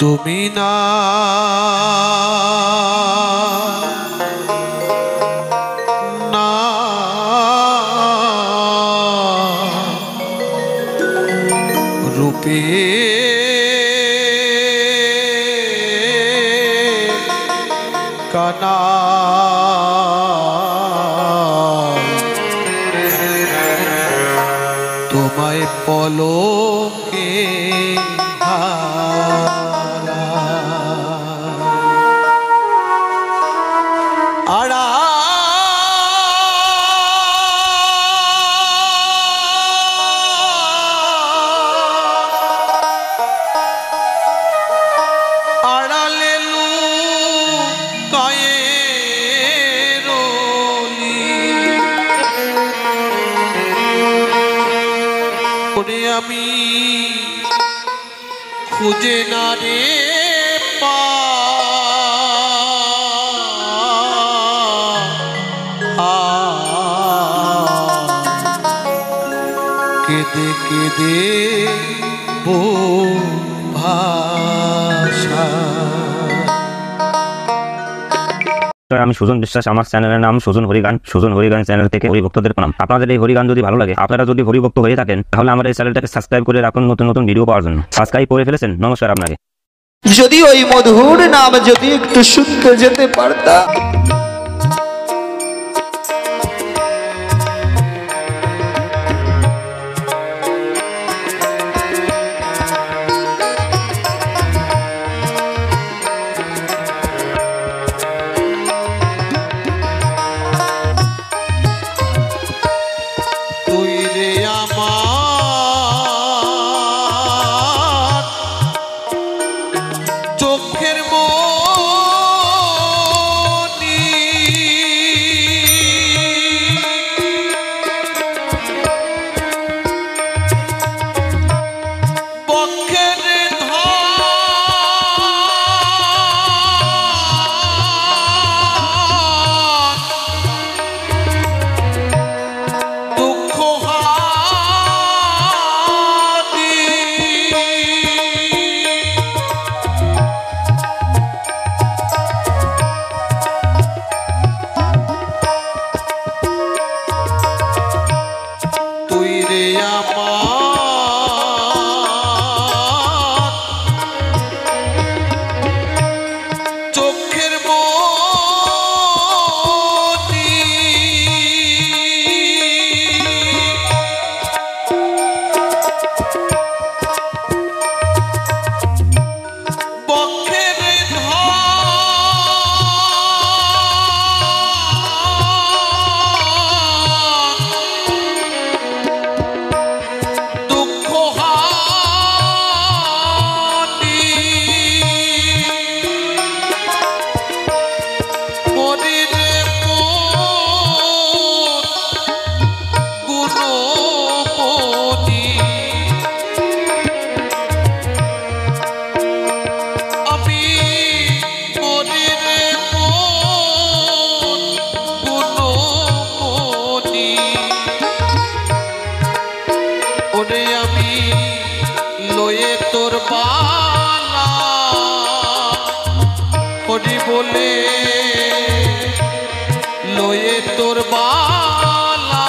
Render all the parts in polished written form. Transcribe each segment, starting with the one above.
তুমি না না রূপে কানা তোমায় পলকে আমি খুঁজে না রে কেঁদে কেঁদে ভাষা। আমি সুজন বিশ্বাস, আমার চ্যানেলের নাম সুজন হরিগান। সুজন হরিগান চ্যানেল থেকে হরিভক্তদের প্রণাম। আপনাদের এই হরিগান যদি ভালো লাগে, আপনারা যদি হরিভক্ত হয়ে থাকেন, তাহলে আমার এই চ্যানেলটাকে সাবস্ক্রাইব করে রাখুন নতুন নতুন ভিডিও পাওয়ার জন্য। সাবস্ক্রাইব করে ফেলেছেন, নমস্কার আপনাকে। যদি ওই মধুর নাম যদি একটু শুনতে যেতে পারতাম। হরি বলে লয়ে তোর বালা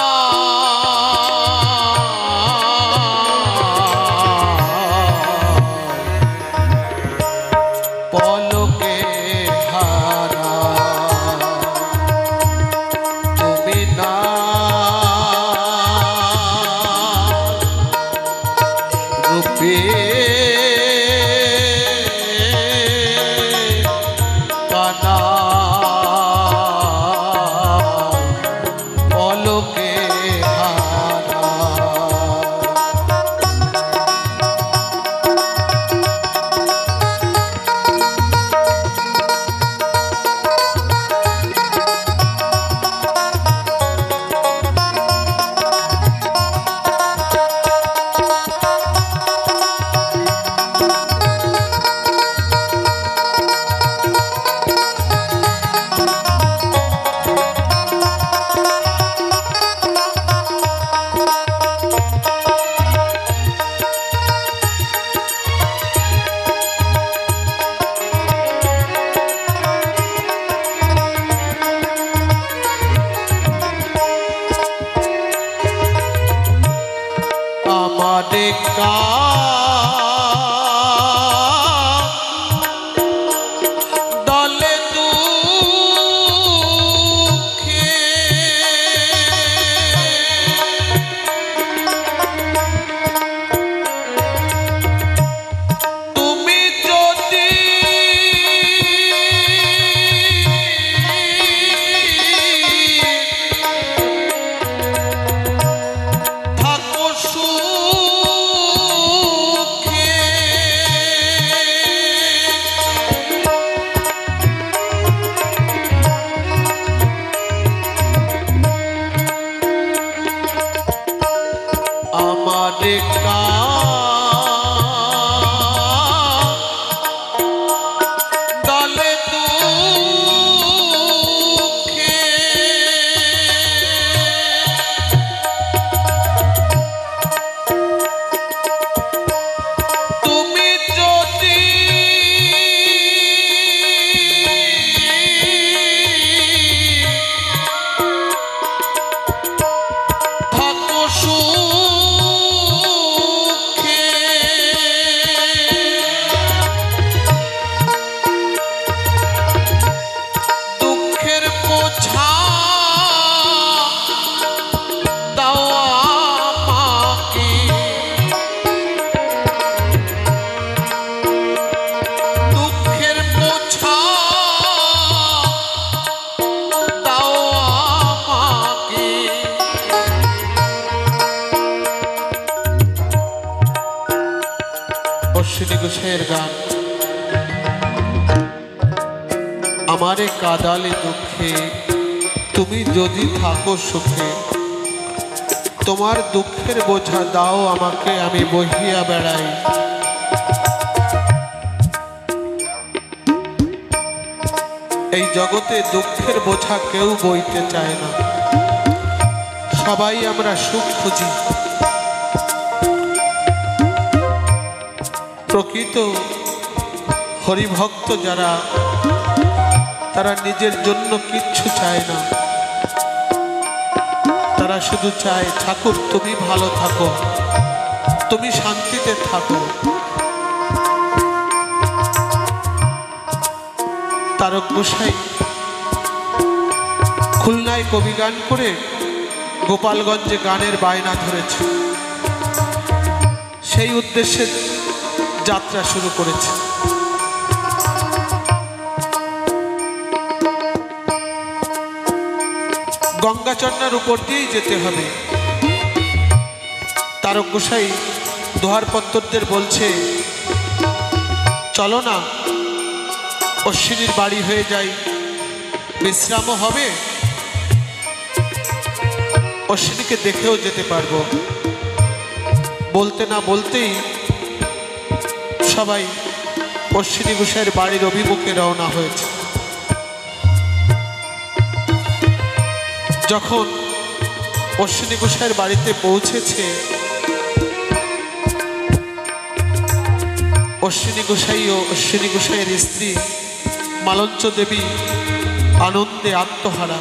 পলকে হারা তুমি না রূপে কানা প্রেমের গান। আমারে কাদালে দুঃখে, তুমি যদি থাকো সুখে, তোমার দুঃখের বোঝা দাও আমাকে, আমি বহিয়া বেড়াই। এই জগতে দুঃখের বোঝা কেউ বইতে চায় না, সবাই আমরা সুখ খুঁজি। প্রকৃত হরিভক্ত যারা, তারা নিজের জন্য কিচ্ছু চায় না, তারা শুধু চায় ঠাকুর তুমি ভালো থাকো, তুমি শান্তিতে থাকো। তারক গোসাই খুলনায় কবি গান করে গোপালগঞ্জে গানের বায়না ধরেছে, সেই উদ্দেশ্যে যাত্রা শুরু করেছে। গঙ্গাচন্নার উপর দিয়েই যেতে হবে। তারক গোসাই দোহারপত্তরদের বলছে, চলো না অশ্বিনীর বাড়ি হয়ে যাই, বিশ্রামও হবে, অশ্বিনীকে দেখেও যেতে পারবো। বলতে না বলতেই সবাই অশ্বিনী গোসাইয়ের বাড়ির অভিমুখে রওনা হয়েছে। যখন অশ্বিনী গোসাইয়ের বাড়িতে পৌঁছেছে, অশ্বিনী গোসাই ও অশ্বিনী গোসাইয়ের স্ত্রী মালঞ্চ দেবী আনন্দে আত্মহারা।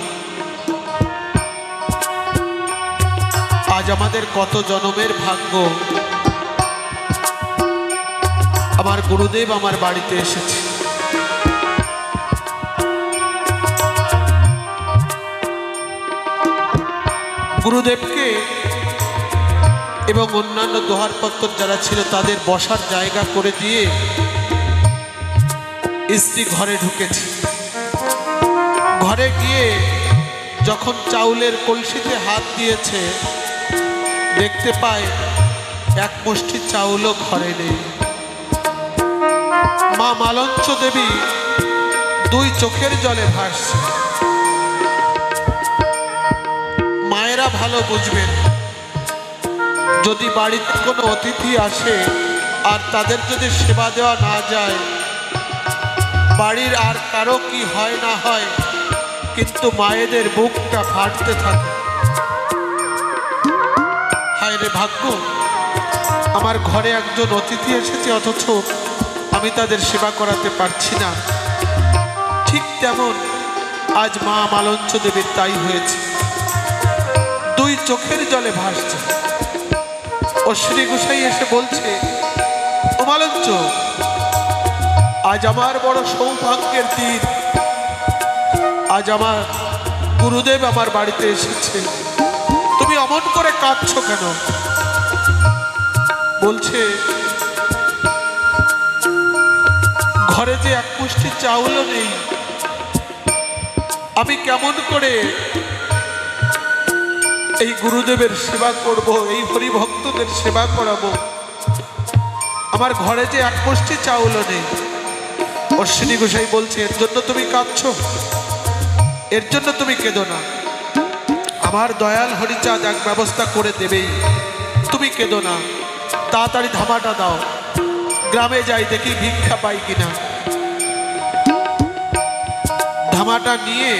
আজ আমাদের কত জনমের ভাগ্য, আমার গুরুদেব আমার বাড়িতে এসেছে। গুরুদেবকে এবং অন্যান্য দোহারপত্তর যারা ছিল তাদের বসার জায়গা করে দিয়ে স্ত্রী ঘরে ঢুকেছে। ঘরে গিয়ে যখন চাউলের কলসিতে হাত দিয়েছে, দেখতে পায় এক মুষ্টি চাউলও ঘরে নেই। মা মালঞ্চ দেবী দুই চোখের জলে ভাসছে। মায়েরা ভালো বুঝবেন, যদি বাড়িতে কোনো অতিথি আসে আর তাদের যদি সেবা দেওয়া না যায়, বাড়ির আর কারো কি হয় না হয়, কিন্তু মায়েদের বুকটা ফাটতে থাকে। হায় রে ভাগ্য, আমার ঘরে একজন অতিথি এসেছে, অথচ আমি তাদের সেবা করাতে পারছি না। ঠিক তেমন আজ মা মালঞ্চ দেবীর তাই হয়েছে, দুই চোখের জলে ভাসছে। অশ্বিনী গোসাই এসে বলছে, ও মালঞ্চ, আজ আমার বড় সৌভাগ্যের দিন, আজ আমার গুরুদেব আমার বাড়িতে এসেছে, তুমি অমন করে কাঁদছো কেন? বলছে, ঘরে যে এক মুষ্টি চাউলও নেই, আমি কেমন করে এই গুরুদেবের সেবা করব, এই হরিভক্তদের সেবা করাবো? আমার ঘরে যে এক মুষ্টি চাউলও নেই। অশ্বিনী গোসাই বলছে, এর জন্য তুমি কাঁদছো? এর জন্য তুমি কেঁদো না, আমার দয়াল হরিচাঁদ এক ব্যবস্থা করে দেবেই, তুমি কেঁদো না। তাড়াতাড়ি ধামাটা দাও, গ্রামে যাই দেখি ভিক্ষা পাই কিনা। ধামাটা নিয়ে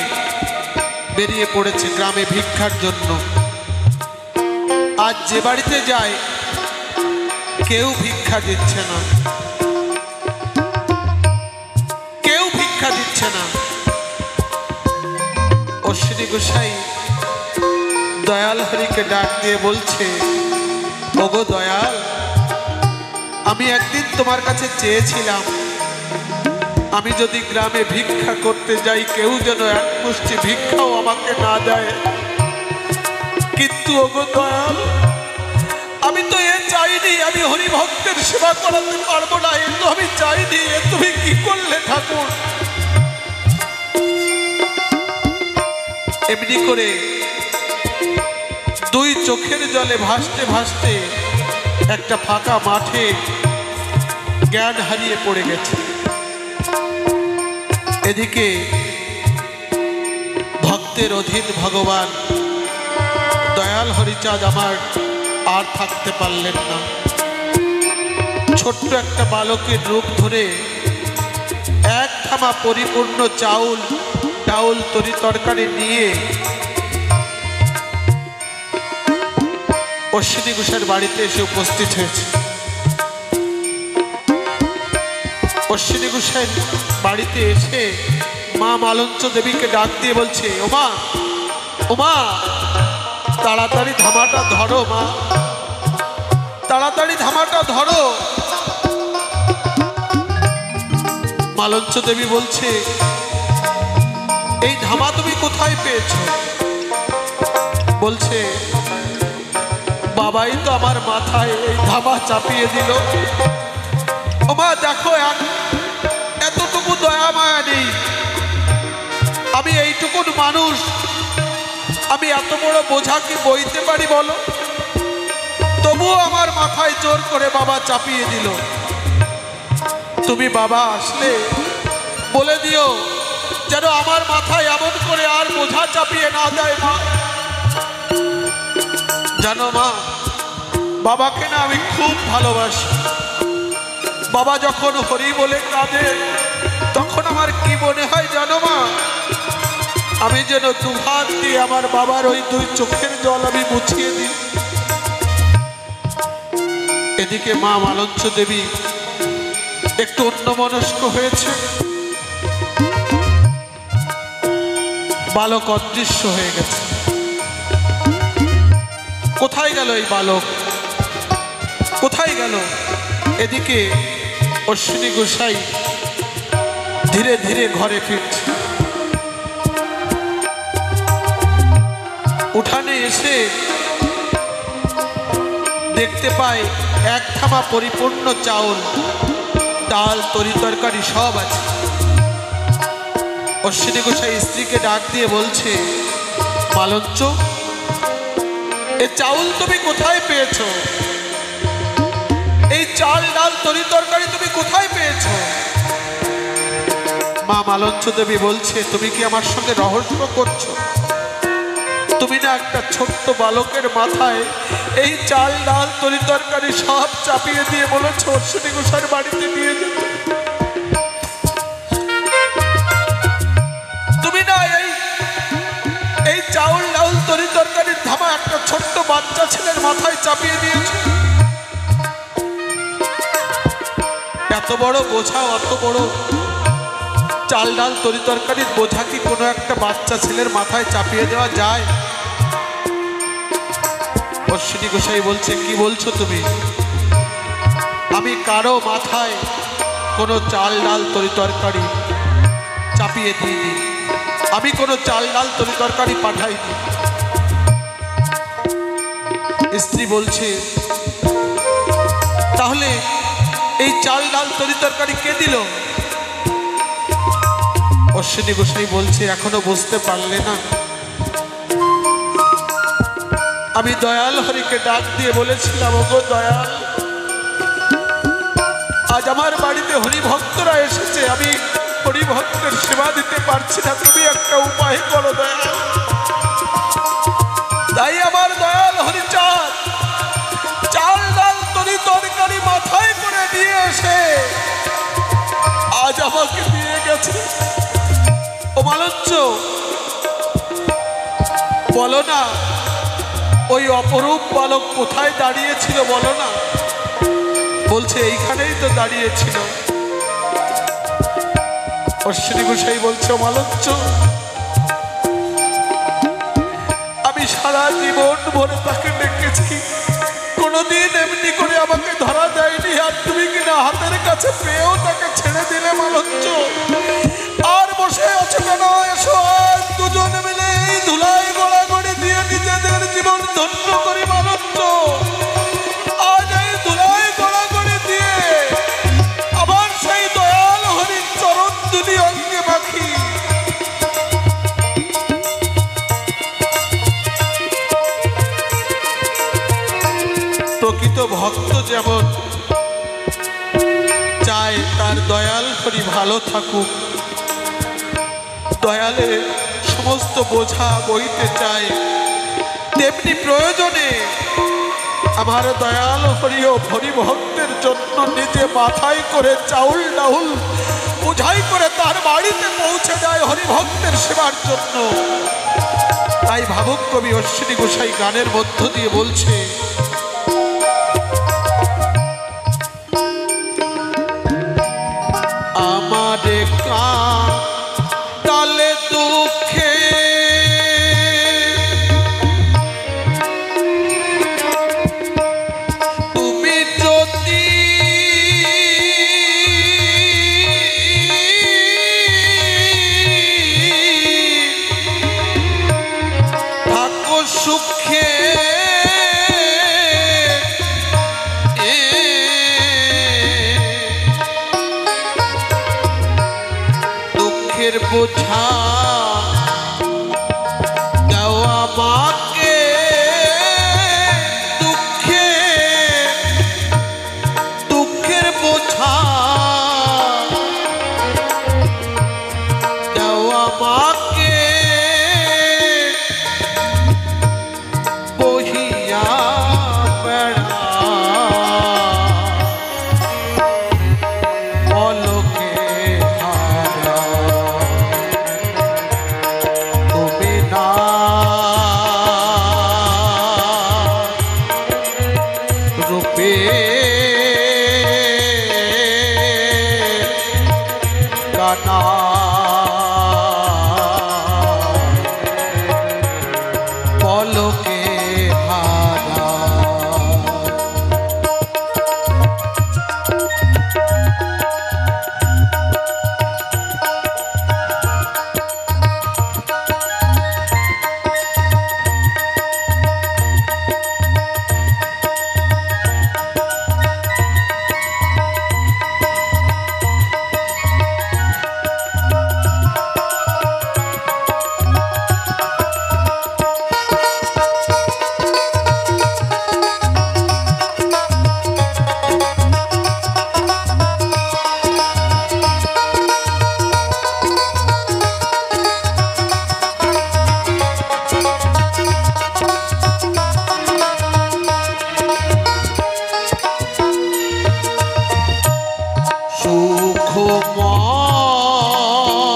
বেরিয়ে পড়েছে গ্রামে ভিক্ষার জন্য। আজ যে বাড়িতে যায় কেউ ভিক্ষা দিচ্ছে না, কেউ ভিক্ষা দিচ্ছে না। অশ্বিনী গোসাই দয়াল হরিকে ডাক দিয়ে বলছে, ওগো দয়াল, আমি একদিন তোমার কাছে চেয়েছিলাম, আমি যদি গ্রামে ভিক্ষা করতে যাই কেউ যেন এক মুষ্টি ভিক্ষাও আমাকে না দেয়। কিন্তু ওগো দয়াল, আমি তো এ চাইনি, আমি হরিভক্তের সেবা করাতে পারবো না, এ তো আমি চাইনি। এ তুমি কি করলে ঠাকুর? এমনি করে দুই চোখের জলে ভাসতে ভাসতে একটা ফাঁকা মাঠে জ্ঞান হারিয়ে পড়ে গেছে। এদিকে ভক্তের অধীন ভগবান দয়াল হরিচাঁদ আমার আর থাকতে পারলেন না। ছোট্ট একটা বালকের রূপ ধরে এক থামা পরিপূর্ণ চাউল তরি তরকারি নিয়ে অশ্বিনী ঘোষের বাড়িতে এসে উপস্থিত হয়েছে। অশ্বিনী ঘোষের বাড়িতে এসে মা মালঞ্চ দেবীকে ডাক দিয়ে বলছে, ওমা ওমা তাড়াতাড়ি ধামাটা ধরো, মা তাড়াতাড়ি ধামাটা ধরো। মালঞ্চ দেবী বলছে, এই ধামা তুমি কোথায় পেয়েছো? বলছে, বাবাই তো আমার মাথায় এই ধামা চাপিয়ে দিল। ওমা দেখো, এতটুকু দয়া মায়া নেই। আমি এইটুকুন মানুষ, আমি এত বড় বোঝা কি বইতে পারি বলো? তবুও আমার মাথায় জোর করে বাবা চাপিয়ে দিল। তুমি বাবা আসলে বলে দিও যেন আমার মাথায় এমন করে আর বোঝা চাপিয়ে না দেয়। মা জানো মা, বাবাকে না আমি খুব ভালোবাসি। বাবা যখন হরি বলে কাঁদে তখন আমার কি মনে হয় জানো মা? আমি যেন দুহাত দিয়ে আমার বাবার ওই দুই চোখের জল আমি মুছিয়ে দিই। এদিকে মা মালঞ্চ দেবী একটু অন্যমনস্ক হয়েছে। বালক অদৃশ্য হয়ে গেছে। কোথায় গেল এই বালক? কোথায় গেল? এদিকে অশ্বিনী গোসাই ধীরে ধীরে ঘরে ফিরছে। উঠানে এসে দেখতে পায় এক থামা পরিপূর্ণ চাউল, ডাল, তরি তরকারি সব আছে। অশ্বিনী গোসাই স্ত্রীকে ডাক দিয়ে বলছে, মালঞ্চ, এই চাউল তুমি কোথায় পেয়েছো? এই চাল, ডাল, তরি তরকারি তুমি কোথায় পেয়েছো? মা মালঞ্চ দেবী বলছে, তুমি কি আমার সঙ্গে রহস্য করছো? তুমি না একটা ছোট্ট বালকের মাথায় এই চাল, ডাল, তরি তরকারি সব চাপিয়ে দিয়ে বলেছো অশ্বিনী গোসাইয়ের বাড়িতে নিয়ে যেতে। তুমি না এই চাউল, ডাল, তরি তরকারির ধামা একটা ছোট্ট বাচ্চা ছেলের মাথায় চাপিয়ে দিয়েছো। এত বড় বোঝা, অত বড় চাল, ডাল, তরি তরকারির বোঝা কি কোনো একটা বাচ্চা ছেলের মাথায় চাপিয়ে দেওয়া যায়? অশ্বিনী গোসাই বলছে, কি বলছো তুমি? আমি কারো মাথায় কোনো চাল, ডাল, তরি তরকারি চাপিয়ে দিইনি। আমি কোনো চাল, ডাল, তরি তরকারি পাঠাইনি। স্ত্রী বলছে, তাহলে এই চাল, ডাল, তরি তরকারি কে দিল? অশ্বিনী গোসাই বলছে, এখনো বুঝতে পারলে না? আমি দয়াল হরিকে ডাক দিয়ে বলেছিলাম, ওগো দয়াল, আজ আমার বাড়িতে হরিভক্তরা এসেছে, আমি হরিভক্তের সেবা দিতে পারছি না, তুমি একটা উপায় করো দয়াল। তাই আমার দয়াল হরিচাঁদ চাল, ডাল, তরি তরকারি মাথায় করে নিয়ে এসে আজ আমাকে দিয়ে গেছে। ও মালঞ্চ, বলো না ওই অপরূপ বালক কোথায় দাঁড়িয়েছিল বলো না? বলছে, এইখানেই তো দাঁড়িয়েছিল। অশ্বিনী গোসাই বলছে, মালঞ্চ, আমি সারা জীবন ভরে তাকে ডেকেছি, কোনোদিন এমনি করে আমাকে ধরা দেয়নি। আর তুমি কিনা হাতের কাছে পেয়েও তাকে ছেড়ে দিলে মালঞ্চ। আর বসে আছো কেন? এসো আজ দুজনে মিলে এই ধুলাই গড়াগড়ি দিয়ে নিজেদের জীবন ধন্য করি মালঞ্চ। আজ এই ধুলাই গড়াগড়ি দিয়ে আবার সেই দয়াল হরির চরণ দুলি অঙ্গে মাখি। প্রকৃত ভক্ত যেমন ভালো থাকুক। দয়ালে সমস্ত বোঝা বইতে চায়, তেমনি প্রয়োজনে আমার দয়াল হরি ও হরি ভক্তের জন্য নিজে মাথায় করে চাউল ডাউল বোঝাই করে তার বাড়িতে পৌঁছে যায় হরিভক্তের সেবার জন্য। তাই ভাবুক কবি অশ্বিনী গোসাই গানের মধ্য দিয়ে বলছে, আমারে কালে দুঃখে তুমি যদি থাকো সুখে দুঃখের বোঝা দাও আমাকে, দুঃখের বোঝা দাও আমাকে, বহিয়া বেড়া পলকে হারা তুমি না রূপে কানা পলকে হারা।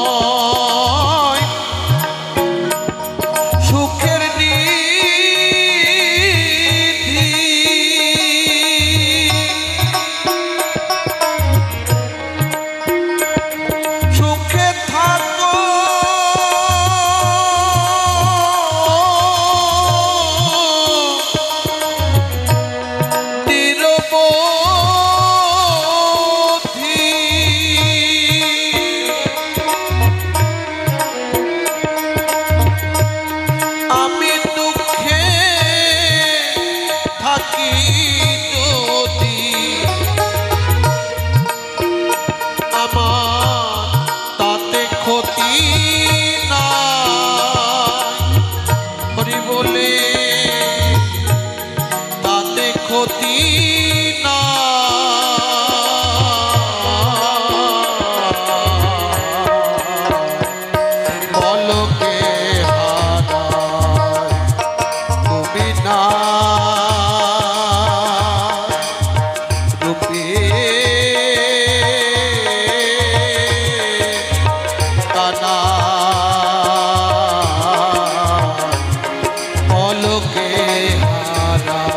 সুখময় সুখের নিধি সুখে থাকো আমি দুঃখে থাকি যদি আমার তাতে ক্ষতি না হরি বলে, তাতে ক্ষতি না পলকে হারায় তুমি না রূপে কানা পলকে হারায়।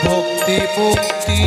ভক্তি মুক্তি